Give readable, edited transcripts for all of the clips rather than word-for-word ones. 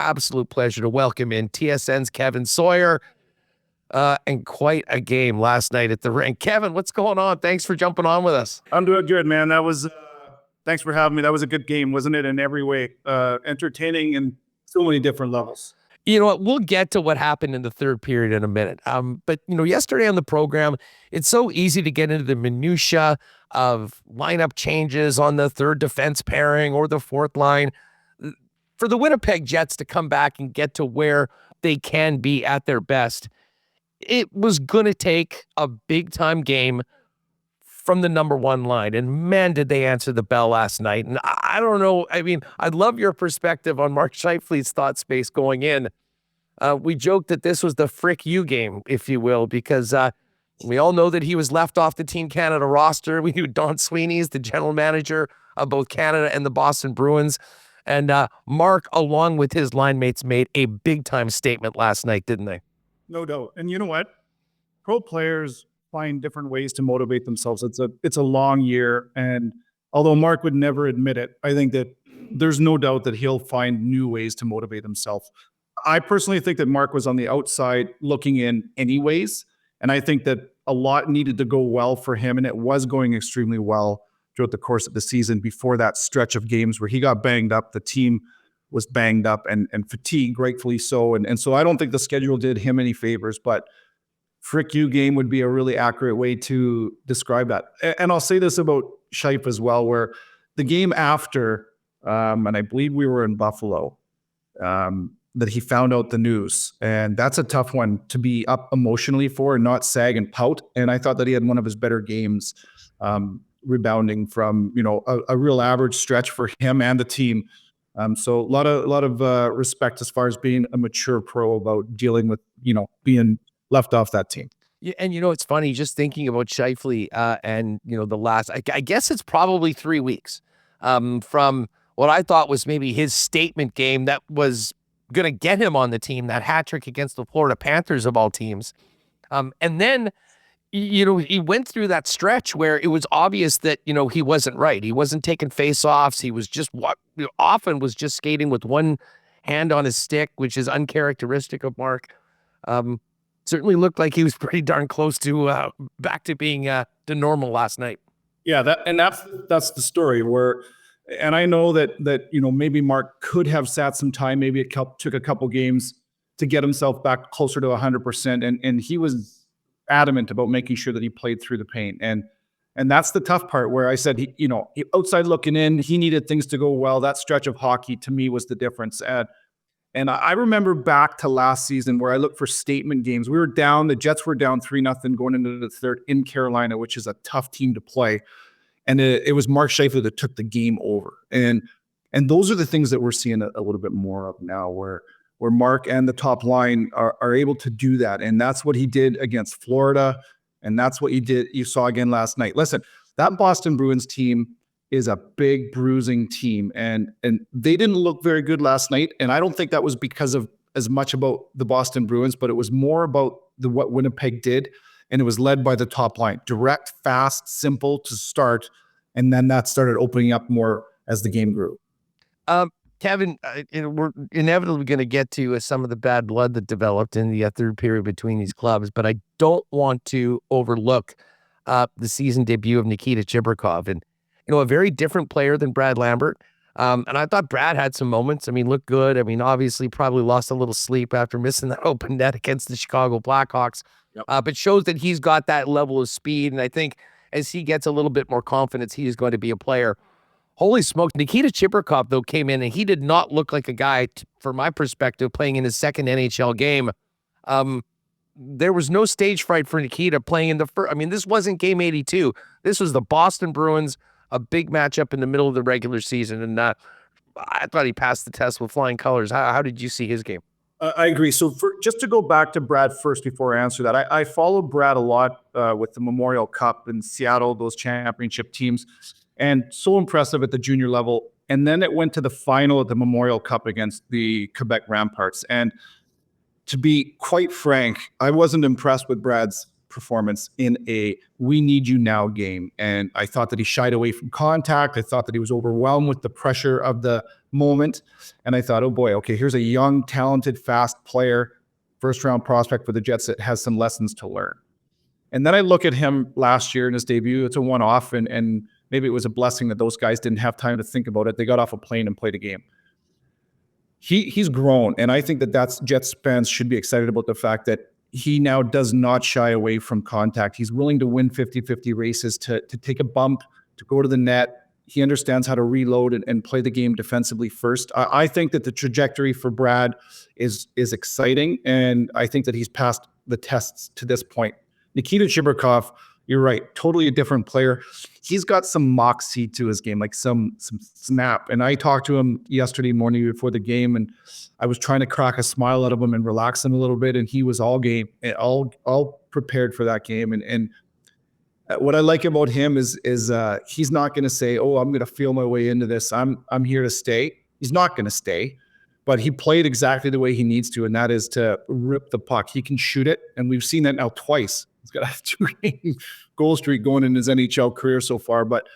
absolute pleasure to welcome in TSN's Kevin Sawyer. And quite a game last night at the rink. Kevin, what's going on? Thanks for jumping on with us. I'm doing good, man. That was, thanks for having me. That was a good game, wasn't it? In every way, entertaining in so many different levels. You know what? We'll get to what happened in the third period in a minute. But yesterday on the program, it's so easy to get into the minutia of lineup changes on the third defense pairing or the fourth line. For the Winnipeg Jets to come back and get to where they can be at their best, it was going to take a big-time game from the number one line. And man, did they answer the bell last night. And I don't know. I mean, I'd love your perspective on Mark Scheifele's thought space going in. We joked that this was the frick you game, if you will, because we all know that he was left off the Team Canada roster. We knew Don Sweeney's the general manager of both Canada and the Boston Bruins. And Mark, along with his line mates, made a big-time statement last night, didn't they? No doubt. And you know what? Pro players find different ways to motivate themselves. It's a long year. And although Mark would never admit it, I think that there's no doubt that he'll find new ways to motivate himself. I personally think that Mark was on the outside looking in anyways. And I think that a lot needed to go well for him. And it was going extremely well throughout the course of the season before that stretch of games where he got banged up. The team was banged up and fatigued, rightfully so. And so I don't think the schedule did him any favors, but frick you game would be a really accurate way to describe that. And I'll say this about Scheifele as well, where the game after, and I believe we were in Buffalo, that he found out the news. And that's a tough one to be up emotionally for and not sag and pout. And I thought that he had one of his better games, rebounding from, a real average stretch for him and the team. So a lot of respect as far as being a mature pro about dealing with, being left off that team. Yeah, and it's funny just thinking about Scheifele and the last, I guess it's probably 3 weeks from what I thought was maybe his statement game that was going to get him on the team, that hat trick against the Florida Panthers of all teams. And then he went through that stretch where it was obvious that, he wasn't right. He wasn't taking face-offs. He was just often was just skating with one hand on his stick, which is uncharacteristic of Mark. Certainly looked like he was pretty darn close to back to being to normal last night. Yeah, that's the story where, and I know that maybe Mark could have sat some time. Maybe it took a couple games to get himself back closer to 100%, and he was adamant about making sure that he played through the pain. And that's the tough part where I said, he outside looking in, he needed things to go well. That stretch of hockey to me was the difference. And I remember back to last season where I looked for statement games. We were down, the Jets were down 3-0 going into the third in Carolina, which is a tough team to play. And it was Mark Scheifele that took the game over. And those are the things that we're seeing a little bit more of now, where Mark and the top line are able to do that. And that's what he did against Florida. And that's what you saw again last night. Listen, that Boston Bruins team is a big bruising team. And they didn't look very good last night. And I don't think that was because of as much about the Boston Bruins, but it was more about what Winnipeg did. And it was led by the top line. Direct, fast, simple to start. And then that started opening up more as the game grew. Kevin, we're inevitably going to get to some of the bad blood that developed in the third period between these clubs, but I don't want to overlook the season debut of Nikita Chibrikov. And, a very different player than Brad Lambert. And I thought Brad had some moments. I mean, looked good. I mean, obviously probably lost a little sleep after missing that open net against the Chicago Blackhawks, but shows that he's got that level of speed. And I think as he gets a little bit more confidence, he is going to be a player. Holy smokes. Nikita Chibrikov, though, came in and he did not look like a guy, from my perspective, playing in his second NHL game. There was no stage fright for Nikita playing in the first. I mean, this wasn't game 82. This was the Boston Bruins, a big matchup in the middle of the regular season. And I thought he passed the test with flying colors. How did you see his game? I agree. So just to go back to Brad first before I answer that, I follow Brad a lot with the Memorial Cup in Seattle, those championship teams. And so impressive at the junior level. And then it went to the final at the Memorial Cup against the Quebec Ramparts. And to be quite frank, I wasn't impressed with Brad's performance in a we need you now game. And I thought that he shied away from contact. I thought that he was overwhelmed with the pressure of the moment. And I thought, oh boy, okay, here's a young, talented, fast player, first round prospect for the Jets that has some lessons to learn. And then I look at him last year in his debut. It's a one-off, and maybe it was a blessing that those guys didn't have time to think about it. They got off a plane and played a game. He's grown, and I think that's Jets fans should be excited about the fact that he now does not shy away from contact. He's willing to win 50-50 races, to take a bump, to go to the net. He understands how to reload and play the game defensively first. I think that the trajectory for Brad is exciting, and I think that he's passed the tests to this point. Nikita Chibrikov, you're right, totally a different player. He's got some moxie to his game, like some snap. And I talked to him yesterday morning before the game, and I was trying to crack a smile out of him and relax him a little bit, and he was all game, all prepared for that game. And what I like about him is he's not going to say, "Oh, I'm going to feel my way into this. I'm here to stay." He's not going to stay. But he played exactly the way he needs to, and that is to rip the puck. He can shoot it, and we've seen that now twice. He's got a 2-game goal streak going in his NHL career so far, but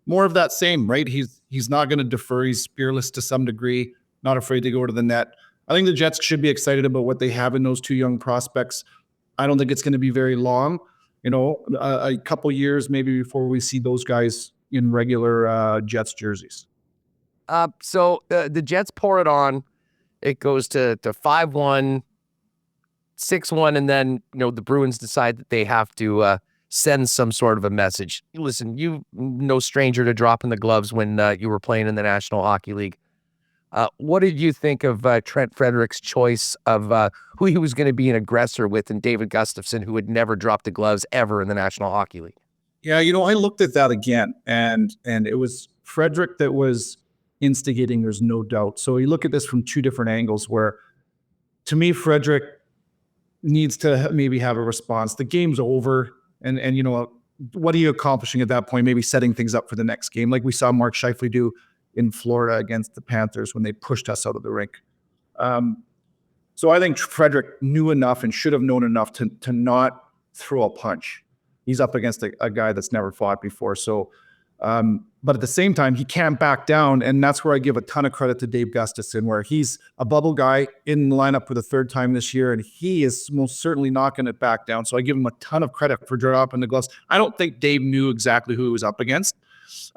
more of that same, right? He's not going to defer. He's fearless to some degree, not afraid to go to the net. I think the Jets should be excited about what they have in those two young prospects. I don't think it's going to be very long, a couple years maybe before we see those guys in regular Jets jerseys. So the Jets pour it on. It goes to 5-1, 6-1, and then the Bruins decide that they have to send some sort of a message. Listen, you no stranger to dropping the gloves when you were playing in the National Hockey League. What did you think of Trent Frederic's choice of who he was going to be an aggressor with, and David Gustafsson, who had never dropped the gloves ever in the National Hockey League? Yeah, I looked at that again, and it was Frederic that was instigating, there's no doubt. So you look at this from two different angles where, to me, Frederic needs to maybe have a response. The game's over, and what are you accomplishing at that point? Maybe setting things up for the next game, like we saw Mark Scheifele do in Florida against the Panthers when they pushed us out of the rink. So I think Frederic knew enough and should have known enough to not throw a punch. He's up against a guy that's never fought before. So but at the same time, he can't back down, and that's where I give a ton of credit to Dave Gustafsson, where he's a bubble guy in the lineup for the third time this year, and he is most certainly not going to back down. So I give him a ton of credit for dropping the gloves. I don't think Dave knew exactly who he was up against,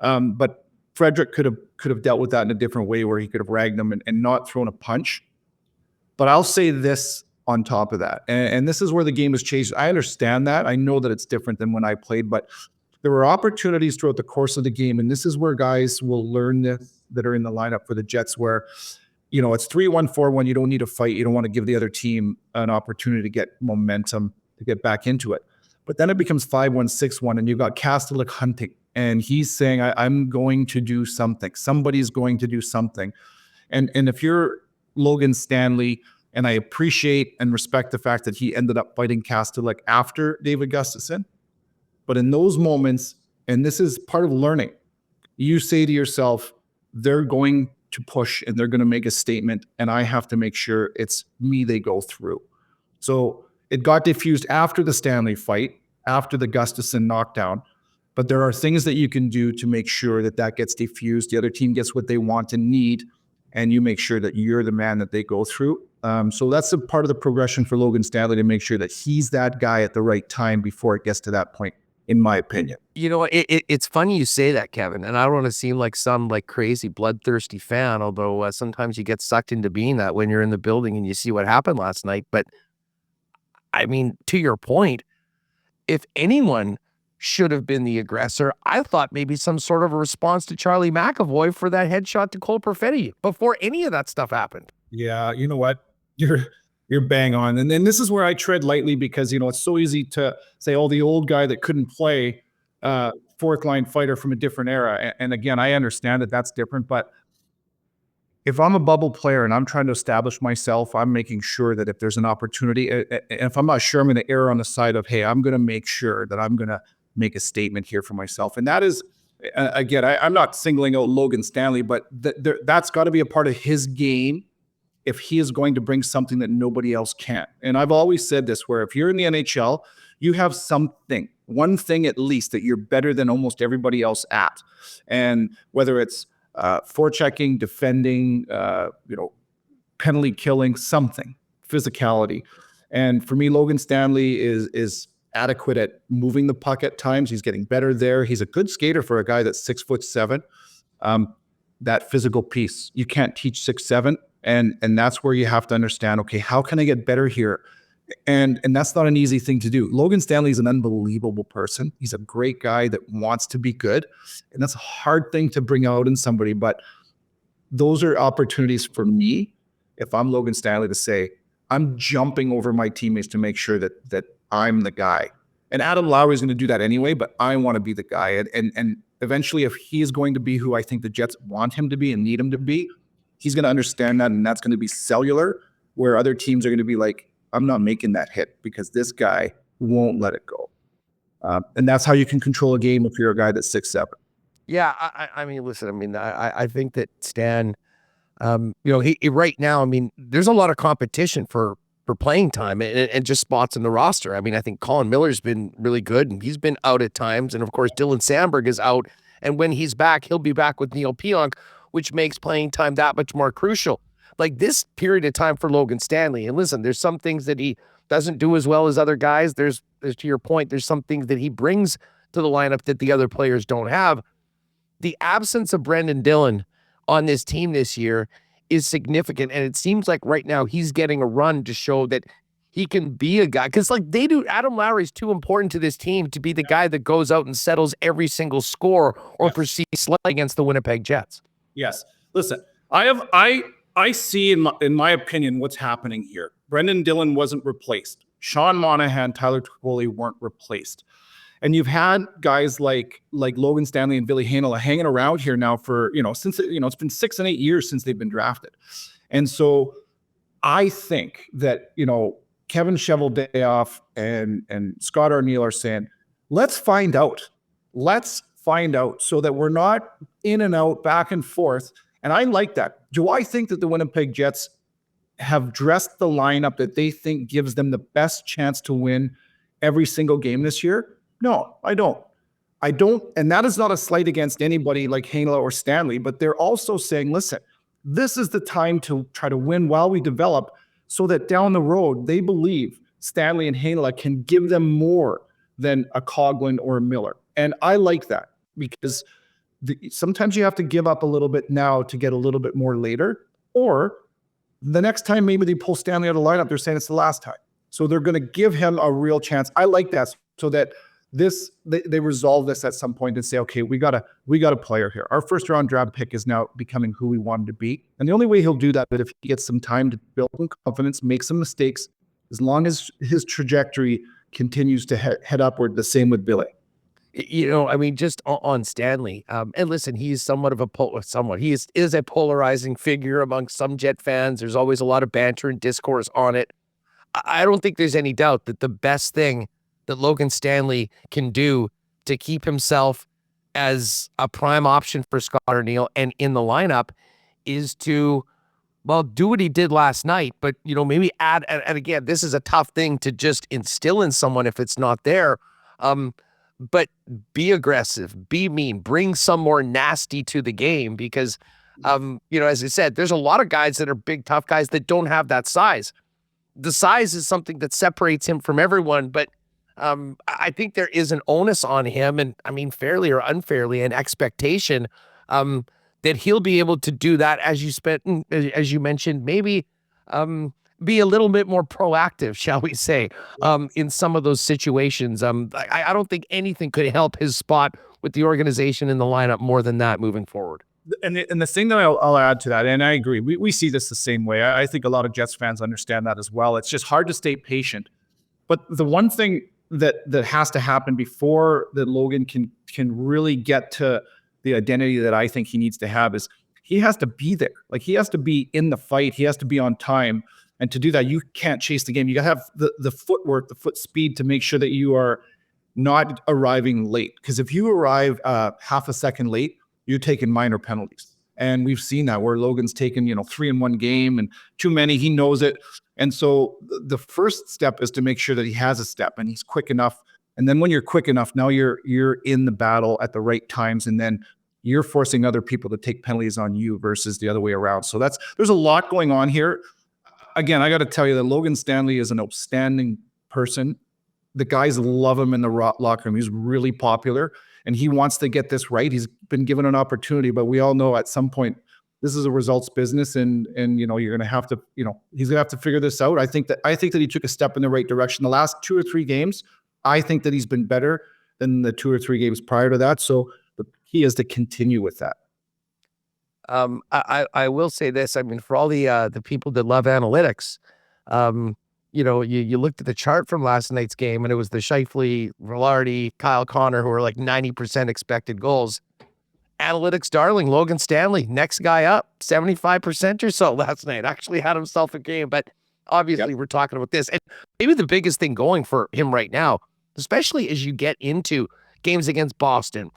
but Frederic could have dealt with that in a different way, where he could have ragged him and not thrown a punch. But I'll say this on top of that, and this is where the game has changed. I understand that. I know that it's different than when I played, but there were opportunities throughout the course of the game, and this is where guys will learn this that are in the lineup for the Jets, where, it's 3-1, 4-1. You don't need to fight. You don't want to give the other team an opportunity to get momentum, to get back into it. But then it becomes 5-1, 6-1, and you've got Kastelic hunting, and he's saying, I'm going to do something. Somebody's going to do something. And if you're Logan Stanley, and I appreciate and respect the fact that he ended up fighting Kastelic after David Gustafsson, but in those moments, and this is part of learning, you say to yourself, they're going to push and they're going to make a statement, and I have to make sure it's me they go through. So it got diffused after the Stanley fight, after the Gustafsson knockdown, but there are things that you can do to make sure that gets diffused. The other team gets what they want and need, and you make sure that you're the man that they go through. So that's a part of the progression for Logan Stanley, to make sure that he's that guy at the right time before it gets to that point, in my opinion. It's funny you say that, Kevin, and I don't want to seem like some crazy bloodthirsty fan, although sometimes you get sucked into being that when you're in the building and you see what happened last night. But I mean, to your point, if anyone should have been the aggressor, I thought maybe some sort of a response to Charlie McAvoy for that headshot to Cole Perfetti before any of that stuff happened. Yeah, you know what? You're bang on. And then this is where I tread lightly, because, it's so easy to say, oh, the old guy that couldn't play, fourth line fighter from a different era. And again, I understand that that's different, but if I'm a bubble player and I'm trying to establish myself, I'm making sure that if there's an opportunity, and if I'm not sure, I'm going to err on the side of, hey, I'm going to make sure that I'm going to make a statement here for myself. And that is, again, I'm not singling out Logan Stanley, but that's got to be a part of his game if he is going to bring something that nobody else can. And I've always said this, where if you're in the NHL, you have something, one thing at least that you're better than almost everybody else at. And whether it's forechecking, defending, penalty killing, something, physicality. And for me, Logan Stanley is adequate at moving the puck at times. He's getting better there. He's a good skater for a guy that's 6'7". That physical piece, you can't teach 6'7", and that's where you have to understand, okay, how can I get better here? And that's not an easy thing to do. Logan Stanley is an unbelievable person. He's a great guy that wants to be good, and that's a hard thing to bring out in somebody. But those are opportunities for me, if I'm Logan Stanley, to say, I'm jumping over my teammates to make sure that I'm the guy. And Adam Lowry is going to do that anyway, but I want to be the guy. And eventually, if he is going to be who I think the Jets want him to be and need him to be, he's going to understand that, and that's going to be cellular, where other teams are going to be like, I'm not making that hit because this guy won't let it go. And that's how you can control a game if you're a guy that's 6'7". Yeah, I mean, listen, I mean, I think that Stan, he right now, I mean, there's a lot of competition for playing time and just spots in the roster. I mean, I think Colin Miller's been really good, and he's been out at times. And of course, Dylan Sandberg is out. And when he's back, he'll be back with Neil Pionk, which makes playing time that much more crucial. Like this period of time for Logan Stanley. And listen, there's some things that he doesn't do as well as other guys. There's to your point, there's some things that he brings to the lineup that the other players don't have. The absence of Brendan Dillon on this team this year is significant. And it seems like right now he's getting a run to show that he can be a guy. Because like they do, Adam Lowry is too important to this team to be the guy that goes out and settles every single score or perceives slight against the Winnipeg Jets. Yes. Listen, I see in my opinion what's happening here. Brendan Dillon wasn't replaced. Sean Monahan, Tyler Toffoli weren't replaced. And you've had guys like Logan Stanley and Ville Heinola hanging around here now for, since, it's been 6 and 8 years since they've been drafted. And so I think that, Kevin Cheveldayoff and Scott Arniel are saying, let's find out. Let's find out so that we're not in and out, back and forth. And I like that. Do I think that the Winnipeg Jets have dressed the lineup that they think gives them the best chance to win every single game this year? No, I don't. And that is not a slight against anybody like Heinola or Stanley, but they're also saying, listen, this is the time to try to win while we develop so that down the road, they believe Stanley and Heinola can give them more than a Coghlan or a Miller. And I like that because sometimes you have to give up a little bit now to get a little bit more later, or the next time maybe they pull Stanley out of the lineup, they're saying it's the last time. So they're going to give him a real chance. I like that so that they resolve this at some point and say, okay, we got a player here. Our first round draft pick is now becoming who we wanted to be. And the only way he'll do that is if he gets some time to build some confidence, make some mistakes, as long as his trajectory continues to head upward. The same with Billy. I mean, just on Stanley, and listen, he's somewhat of he is a polarizing figure among some Jet fans. There's always a lot of banter and discourse on it. I don't think there's any doubt that the best thing that Logan Stanley can do to keep himself as a prime option for Scott Arniel and in the lineup is to, do what he did last night, but, maybe add, and again, this is a tough thing to just instill in someone if it's not there, but be aggressive, be mean, bring some more nasty to the game because, as I said, there's a lot of guys that are big, tough guys that don't have that size. The size is something that separates him from everyone, but I think there is an onus on him, and I mean, fairly or unfairly, an expectation that he'll be able to do that as you mentioned, maybe be a little bit more proactive, shall we say, in some of those situations. I don't think anything could help his spot with the organization in the lineup more than that moving forward. And the thing that I'll add to that, and I agree, we see this the same way. I think a lot of Jets fans understand that as well. It's just hard to stay patient. But the one thing that has to happen before that Logan can really get to the identity that I think he needs to have is he has to be there. Like he has to be in the fight. He has to be on time. And to do that, you can't chase the game. You got to have the footwork, the foot speed to make sure that you are not arriving late. Because if you arrive half a second late, you're taking minor penalties. And we've seen that where Logan's taken, 3 in one game and too many. He knows it. And so the first step is to make sure that he has a step and he's quick enough. And then when you're quick enough, now you're in the battle at the right times, and then you're forcing other people to take penalties on you versus the other way around. So there's a lot going on here. Again, I got to tell you that Logan Stanley is an outstanding person. The guys love him in the locker room. He's really popular, and he wants to get this right. He's been given an opportunity, but we all know at some point this is a results business, and you're going to have to, he's going to have to figure this out. I think that he took a step in the right direction. The last 2 or 3 games, I think that he's been better than the 2 or 3 games prior to that. So the key is to continue with that. I will say this. I mean, for all the people that love analytics, you looked at the chart from last night's game, and it was the Scheifele, Velarde, Kyle Connor, who were like 90% expected goals. Analytics darling, Logan Stanley, next guy up, 75% or so last night. Actually had himself a game, but obviously we're talking about this. And maybe the biggest thing going for him right now, especially as you get into games against Boston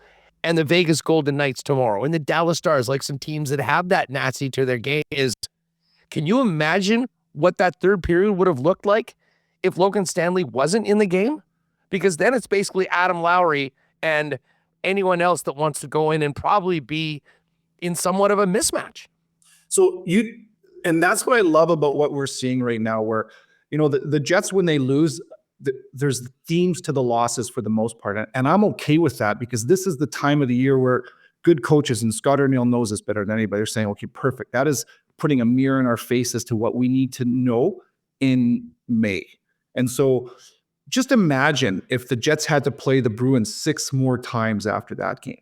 and the Vegas Golden Knights tomorrow and the Dallas Stars, like some teams that have that nasty to their game, is can you imagine what that third period would have looked like if Logan Stanley wasn't in the game? Because then it's basically Adam Lowry and anyone else that wants to go in and probably be in somewhat of a mismatch. So and that's what I love about what we're seeing right now, where, the Jets, when they lose, there's themes to the losses for the most part. And I'm okay with that, because this is the time of the year where good coaches, and Scott Arniel knows this better than anybody, are saying, okay, perfect. That is putting a mirror in our face as to what we need to know in May. And so just imagine if the Jets had to play the Bruins 6 more times after that game.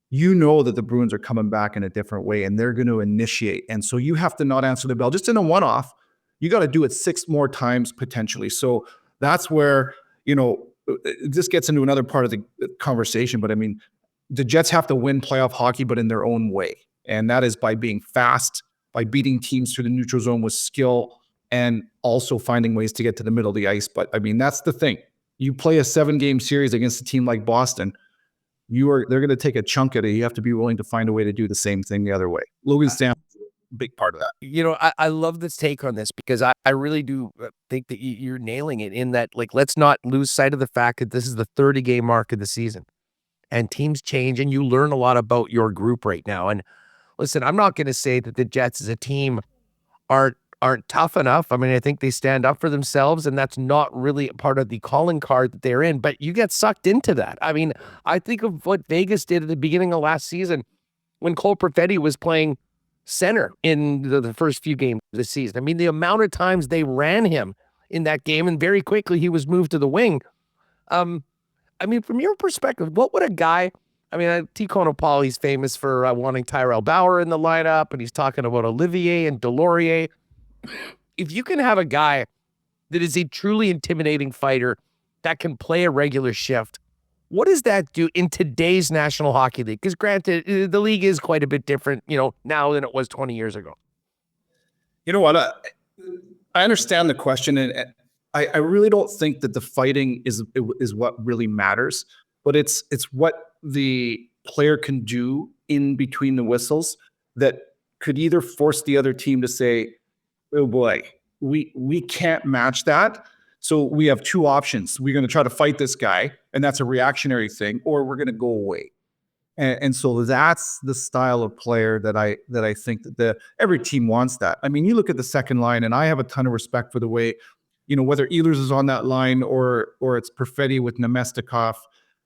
You know that the Bruins are coming back in a different way, and they're going to initiate. And so you have to not answer the bell just in a one-off. You got to do it 6 more times potentially. So that's where, this gets into another part of the conversation. But I mean, the Jets have to win playoff hockey, but in their own way. And that is by being fast, by beating teams through the neutral zone with skill, and also finding ways to get to the middle of the ice. But I mean, that's the thing. You play a 7-game series against a team like Boston, they're going to take a chunk at it. You have to be willing to find a way to do the same thing the other way. Logan Stanley, big part of that. I love this take on this, because I really do think that you're nailing it in that, like, let's not lose sight of the fact that this is the 30-game mark of the season, and teams change, and you learn a lot about your group right now. And listen, I'm not going to say that the Jets as a team aren't tough enough. I mean, I think they stand up for themselves, and that's not really a part of the calling card that they're in, but you get sucked into that. I mean, I think of what Vegas did at the beginning of last season when Cole Perfetti was playing center in the first few games of the season. I mean, the amount of times they ran him in that game, and very quickly he was moved to the wing. I mean, from your perspective, what would a guy, T. Konopal, he's famous for wanting Tyrell Bauer in the lineup, and he's talking about Olivier and Delorier. If you can have a guy that is a truly intimidating fighter that can play a regular shift, what does that do in today's National Hockey League? Because granted, the league is quite a bit different, now than it was 20 years ago. You know what? I understand the question, and I really don't think that the fighting is what really matters, but it's what the player can do in between the whistles that could either force the other team to say, oh boy, we can't match that. So we have 2 options. We're going to try to fight this guy, and that's a reactionary thing, or we're going to go away. And so that's the style of player that I think that every team wants that. I mean, you look at the second line, and I have a ton of respect for the way, whether Ehlers is on that line or it's Perfetti with Nemestikov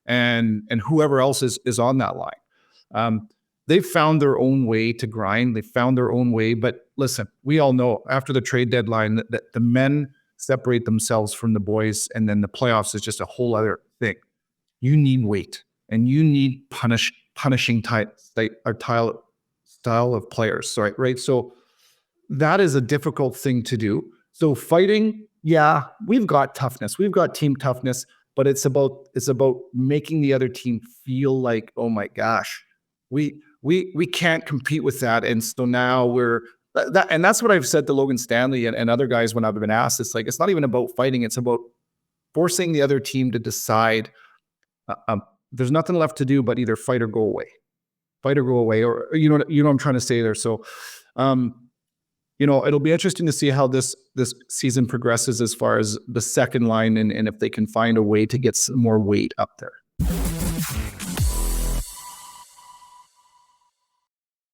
and whoever else is on that line. They've found their own way to grind. They found their own way. But listen, we all know after the trade deadline that the men separate themselves from the boys, and then the playoffs is just a whole other thing. You need weight, and you need punishing style of players. Right? So that is a difficult thing to do. So fighting, yeah, we've got toughness. We've got team toughness, but it's about making the other team feel like, oh my gosh, we can't compete with that. And so now and that's what I've said to Logan Stanley and other guys when I've been asked. It's like, it's not even about fighting. It's about forcing the other team to decide there's nothing left to do but either fight or go away. Or, what I'm trying to say there. So it'll be interesting to see how this season progresses as far as the second line and if they can find a way to get some more weight up there.